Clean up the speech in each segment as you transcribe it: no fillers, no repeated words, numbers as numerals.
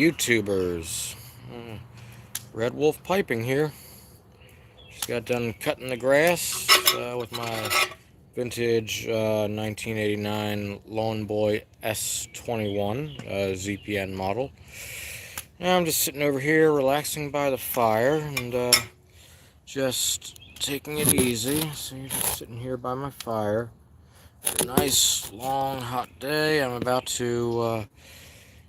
YouTubers. Red Wolf Piping here. Just got done cutting the grass with my vintage 1989 Lawn Boy S21 ZPN model. Now I'm just sitting over here relaxing by the fire and just taking it easy. So you're just sitting here by my fire. A nice long hot day. I'm about to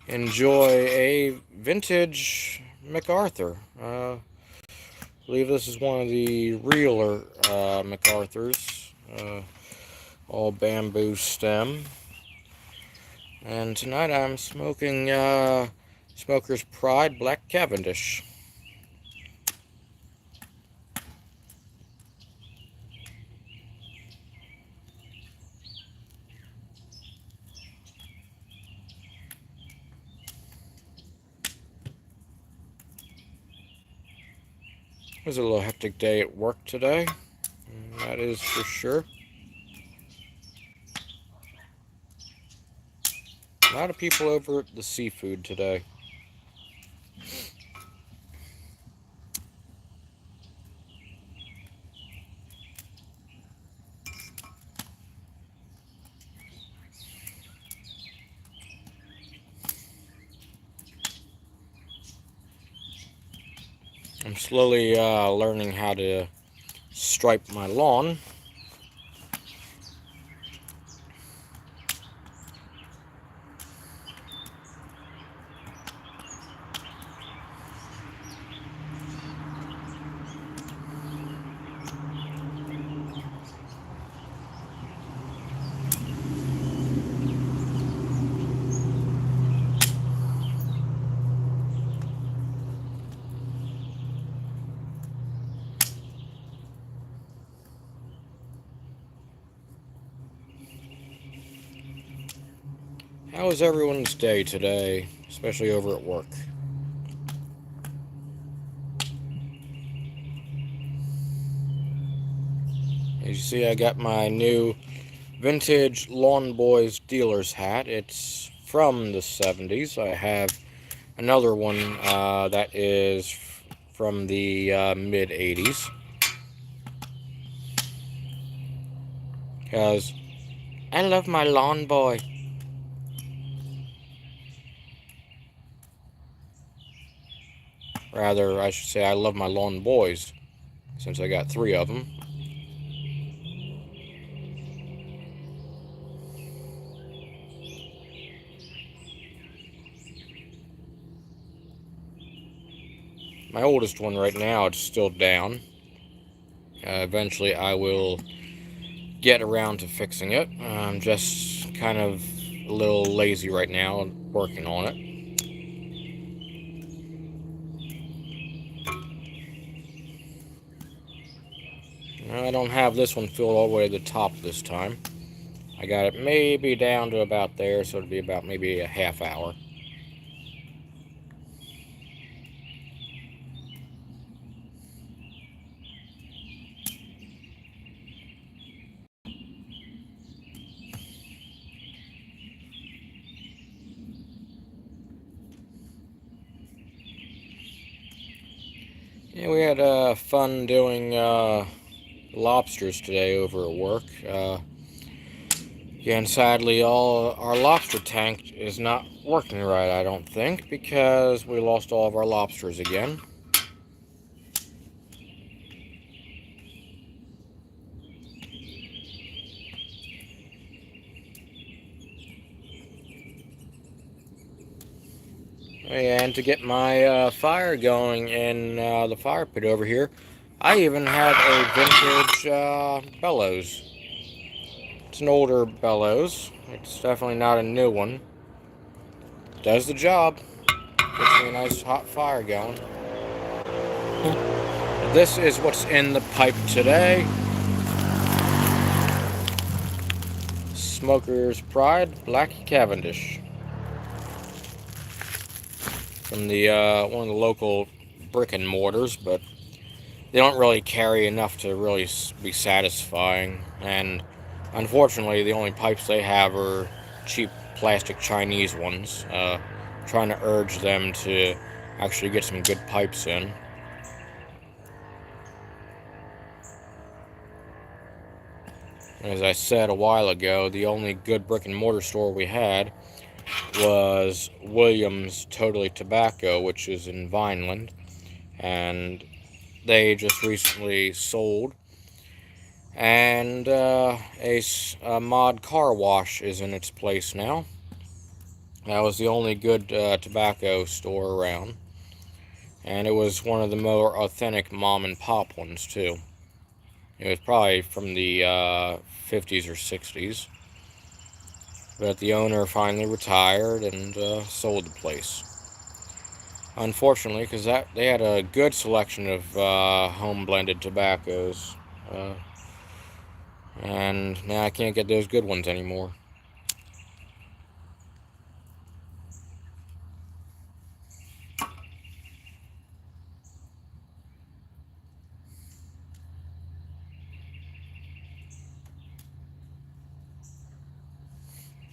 enjoy a vintage MacArthur. I believe this is one of the realer MacArthurs, all bamboo stem. And tonight I'm smoking Smoker's Pride Black Cavendish. It was a little hectic day at work today, that is for sure. A lot of people over at the seafood today. I'm slowly learning how to stripe my lawn. How was everyone's day today, especially over at work? As you see, I got my new vintage Lawn Boys dealer's hat. It's from the 70s. I have another one that is from the mid 80s. Because I love my Lawn Boy. Rather, I should say I love my Lawn Boys, since I got 3 of them. My oldest one right now, it's still down. Eventually I will get around to fixing it. I'm just kind of a little lazy right now, working on it. I don't have this one filled all the way to the top this time. I got it maybe down to about there, so it'll be about maybe a half hour. Yeah, we had fun doing lobsters today over at work. Again, sadly, all our lobster tank is not working right, I don't think, because we lost all of our lobsters again. And to get my fire going in the fire pit over here, I even have a vintage bellows. It's an older bellows. It's definitely not a new one. Does the job. Gets me a nice hot fire going. This is what's in the pipe today. Smoker's Pride Black Cavendish. From the one of the local brick and mortars, but they don't really carry enough to really be satisfying. And unfortunately, the only pipes they have are cheap plastic Chinese ones. trying to urge them to actually get some good pipes in. As I said a while ago, the only good brick and mortar store we had was Williams Totally Tobacco, which is in Vineland, and they just recently sold. And a mod car wash is in its place now. That was the only good tobacco store around, and it was one of the more authentic mom and pop ones too. It was probably from the 50s or 60s, but the owner finally retired and sold the place. Unfortunately, because that they had a good selection of home blended tobaccos, uh, and now I can't get those good ones anymore.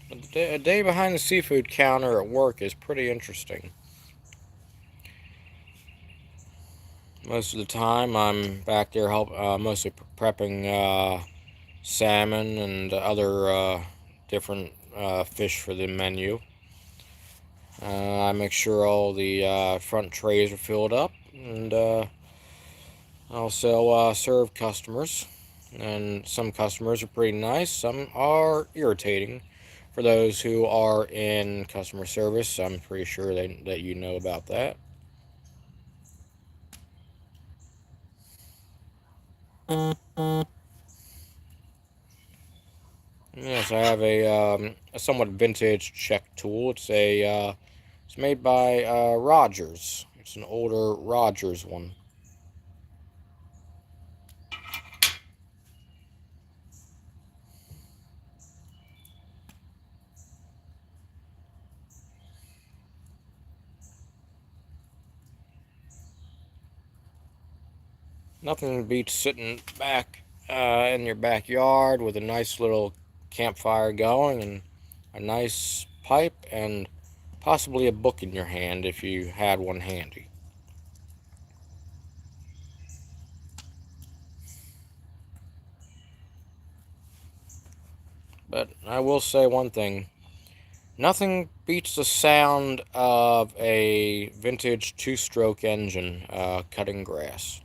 But a day behind the seafood counter at work is pretty interesting. Most of the time, I'm back there mostly prepping salmon and other different fish for the menu. I make sure all the front trays are filled up, and also serve customers. And some customers are pretty nice, some are irritating. For those who are in customer service, I'm pretty sure that you know about that. Yes, I have a somewhat vintage check tool. It's made by Rogers. It's an older Rogers one. Nothing beats sitting back in your backyard with a nice little campfire going and a nice pipe and possibly a book in your hand if you had one handy. But I will say one thing. Nothing beats the sound of a vintage two-stroke engine cutting grass.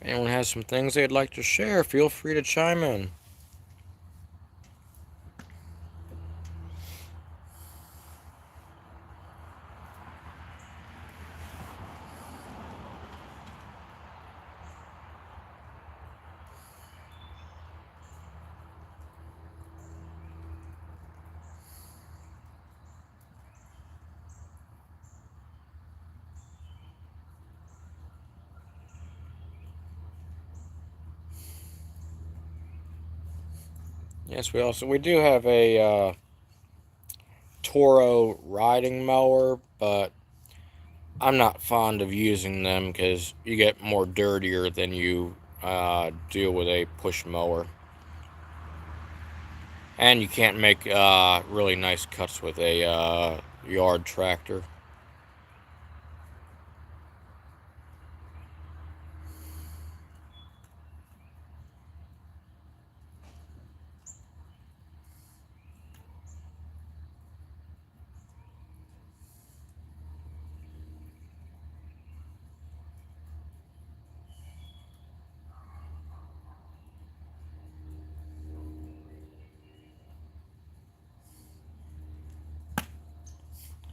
If anyone has some things they'd like to share, feel free to chime in. Yes, we do have a Toro riding mower, but I'm not fond of using them because you get more dirtier than you do with a push mower, and you can't make really nice cuts with a yard tractor.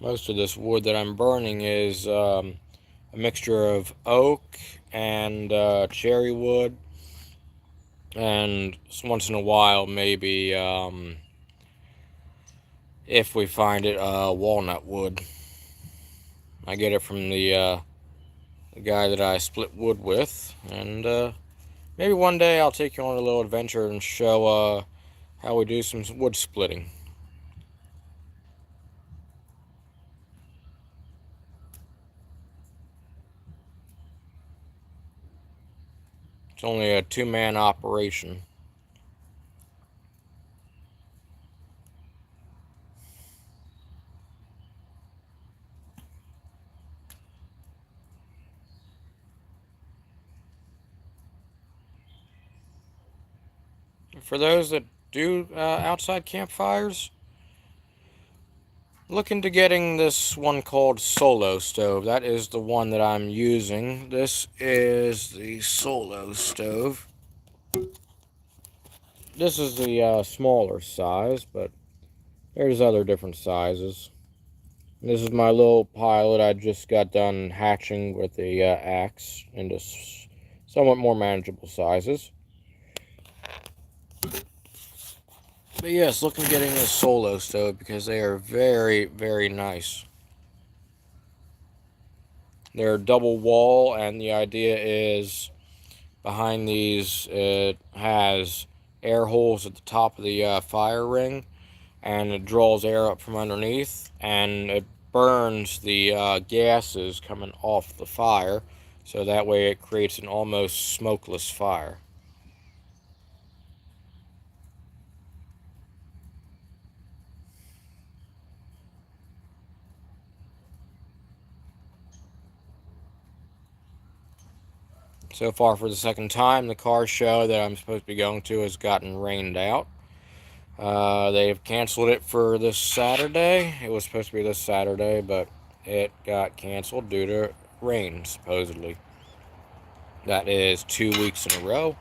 Most of this wood that I'm burning is a mixture of oak and cherry wood, and once in a while, maybe if we find it, walnut wood. I get it from the guy that I split wood with, and maybe one day I'll take you on a little adventure and show how we do some wood splitting. It's only a two-man operation. For those that do outside campfires, look into getting this one called Solo Stove. That is the one that I'm using. This is the Solo Stove. This is the smaller size, but there's other different sizes. This is my little pilot. I just got done hatching with the axe into somewhat more manageable sizes. But yes, look at getting a Solo Stove because they are very, very nice. They're double wall, and the idea is behind these it has air holes at the top of the fire ring, and it draws air up from underneath, and it burns the gases coming off the fire, so that way it creates an almost smokeless fire. So far, for the second time, the car show that I'm supposed to be going to has gotten rained out. They've canceled it for this Saturday. It was supposed to be this Saturday, but it got canceled due to rain, supposedly. That is 2 weeks in a row.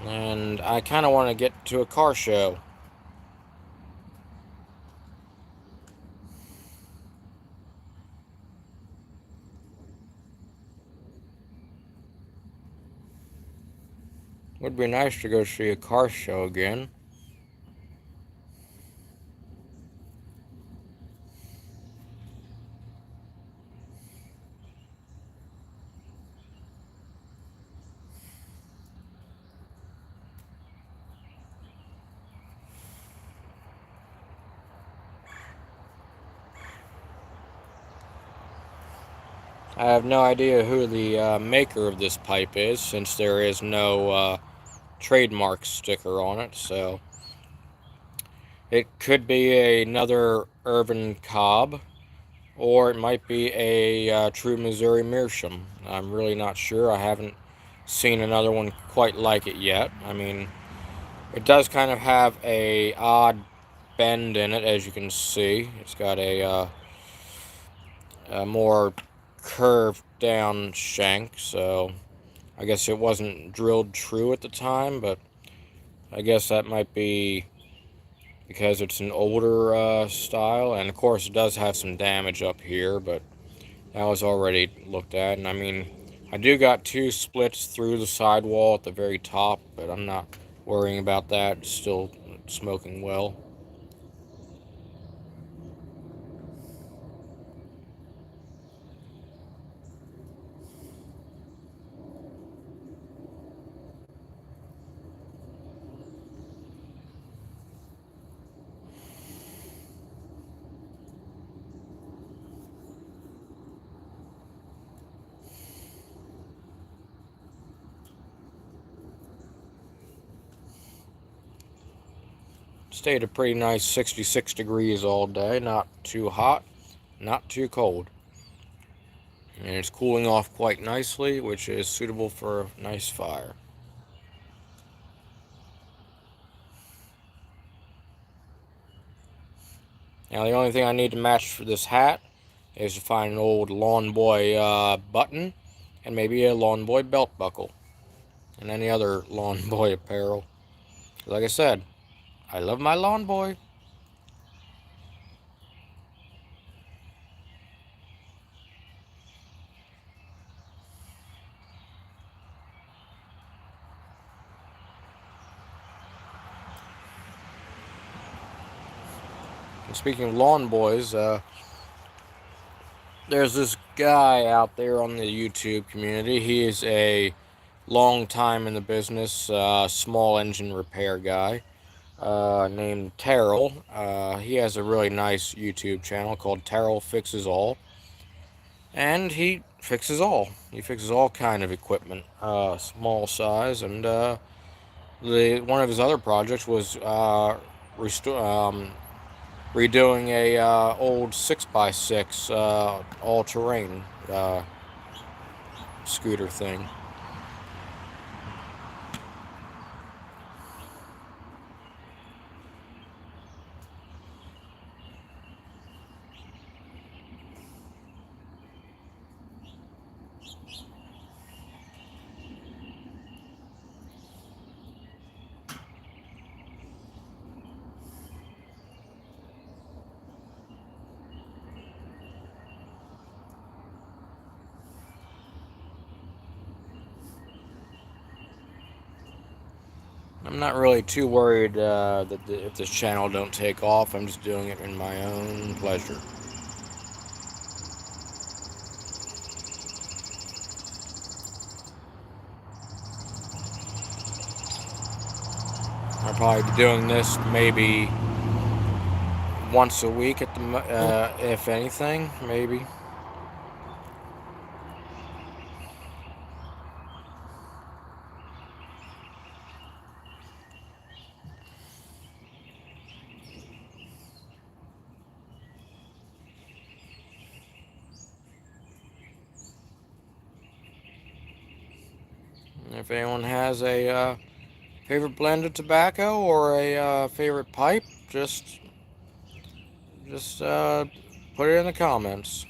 And I kind of want to get to a car show. Would be nice to go see a car show again. I have no idea who the maker of this pipe is, since there is no trademark sticker on it, so it could be another Irvin Cobb, or it might be a true Missouri Meerschaum. I'm really not sure. I haven't seen another one quite like it yet. I mean, it does kind of have a odd bend in it, as you can see. It's got a more curved down shank, so I guess it wasn't drilled true at the time, but I guess that might be because it's an older style, and of course it does have some damage up here, but that was already looked at. And I mean, I do got two splits through the sidewall at the very top, but I'm not worrying about that. It's still smoking well. Stayed a pretty nice 66 degrees all day. Not too hot, not too cold. And it's cooling off quite nicely, which is suitable for a nice fire. Now the only thing I need to match for this hat is to find an old Lawn Boy button and maybe a Lawn Boy belt buckle and any other Lawn Boy apparel. Like I said, I love my Lawn Boy. speaking of lawn boys, there's this guy out there on the YouTube community. He is a long time in the business, small engine repair guy, named Terrell. He has a really nice YouTube channel called Terrell Fixes All, and he fixes all. He fixes all kind of equipment, small size, and the one of his other projects was redoing a old 6x6 all-terrain scooter thing. I'm not really too worried if this channel don't take off. I'm just doing it in my own pleasure. I'll probably be doing this maybe once a week at the if anything, maybe. If anyone has a favorite blend of tobacco or a favorite pipe, just put it in the comments.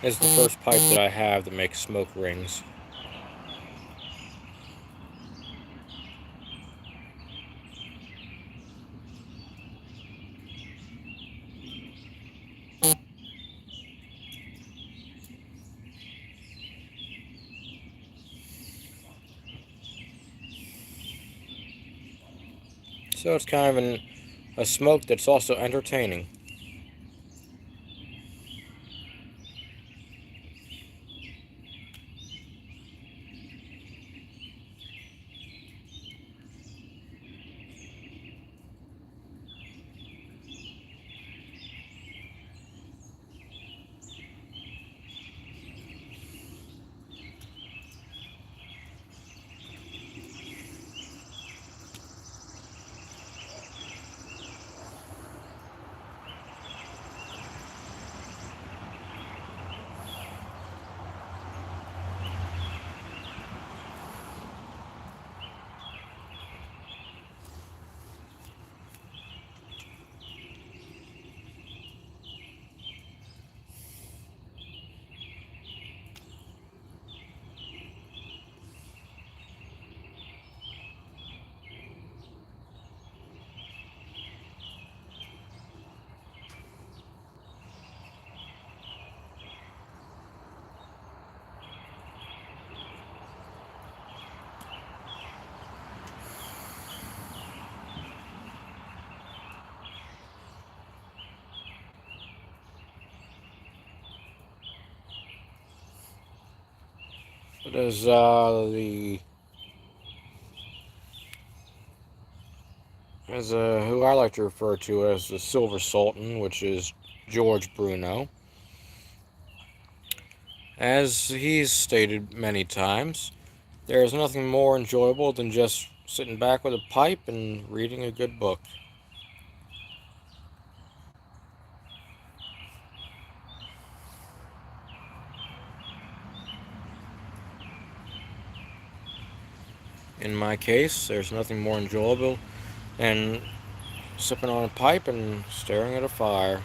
It's the first pipe that I have that makes smoke rings. So it's kind of a smoke that's also entertaining. But as who I like to refer to as the Silver Sultan, which is George Bruno, as he's stated many times, there is nothing more enjoyable than just sitting back with a pipe and reading a good book. In my case, there's nothing more enjoyable than sipping on a pipe and staring at a fire.